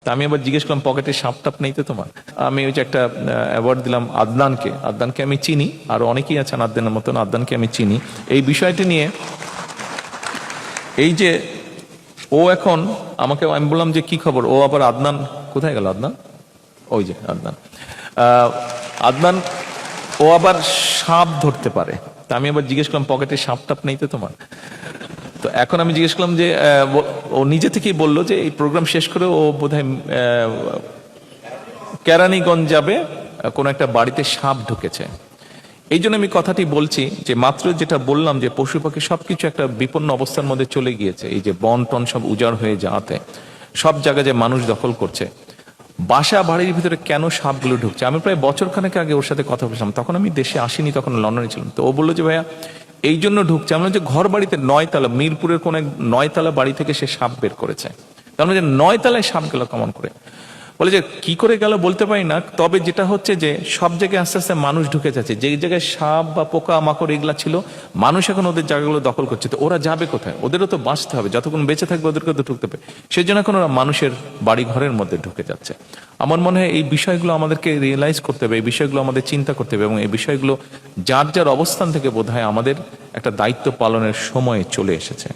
তা আমি আবার জিজ্ঞেস করলাম পকেটে সাপ টাপ নেই তো তোমার? আমি ওই যে একটা অ্যাওয়ার্ড দিলাম আদনানকে। আদনানকে আমি চিনি, আর অনেকেই আছেন আদনানের মতন, আদনানকে আমি চিনি। এই বিষয়টি নিয়ে এই যে ও এখন আমাকে, আমি বললাম যে কি খবর, ও আবার আদনান কোথায় গেল? আদনান ওই যে আদনান। আদনান ও আবার সাপ ধরতে পারে। তা আমি আবার জিজ্ঞেস করলাম পকেটে সাপ টাপ নেই তো তোমার? তো এখন আমি জিজ্ঞেস করলাম যে ও নিজে থেকেই বললো যে এই প্রোগ্রাম শেষ করে ও বোধহয় কেরানীগঞ্জ যাবে, কোনো একটা বাড়িতে সাপ ঢুকেছে। এই জন্য আমি কথাটি বলছি যে মাত্র যেটা বললাম যে পশু পাখি সবকিছু একটা বিপন্ন অবস্থার মধ্যে চলে গিয়েছে। এই যে বন টন সব উজাড় হয়ে যাওয়াতে সব জায়গায় যে মানুষ দখল করছে, বাসা বাড়ির ভিতরে কেন সাপগুলো ঢুকছে। আমি প্রায় বছরখানেক আগে ওর সাথে কথা বলছিলাম, তখন আমি দেশে আসিনি, তখন লন্ডনে ছিলাম। তো ও বললো যে ভাইয়া এই জন্য ঢুকছে। আমরা যে ঘর বাড়িতে 9 তলা, মিরপুরের কোন এক 9 তলা বাড়ি থেকে সে সাপ বের করেছে। তার মানে যে 9 তলায় সাপ গেল কেমন করে? বলে যে কি করে গেল বলতে পারি না, তবে যেটা হচ্ছে যে সব জায়গায় আস্তে আস্তে মানুষ ঢুকে যাচ্ছে। যে জায়গায় সাপ বা পোকা মাকড় এগুলা ছিল, মানুষ এখন ওদের জায়গাগুলো দখল করছে। তো ওরা যাবে কোথায়? ওদেরও তো বাঁচতে হবে, যতক্ষণ বেঁচে থাকবে ওদেরকে তো ঢুকতে হবে। সেই জন্য এখন ওরা মানুষের বাড়ি ঘরের মধ্যে ঢুকে যাচ্ছে। আমার মনে হয় এই বিষয়গুলো আমাদেরকে রিয়েলাইজ করতে হবে, এই বিষয়গুলো আমাদের চিন্তা করতে হবে, এবং এই বিষয়গুলো যার যার অবস্থান থেকে বোধহয় আমাদের একটা দায়িত্ব পালনের সময় চলে এসেছে।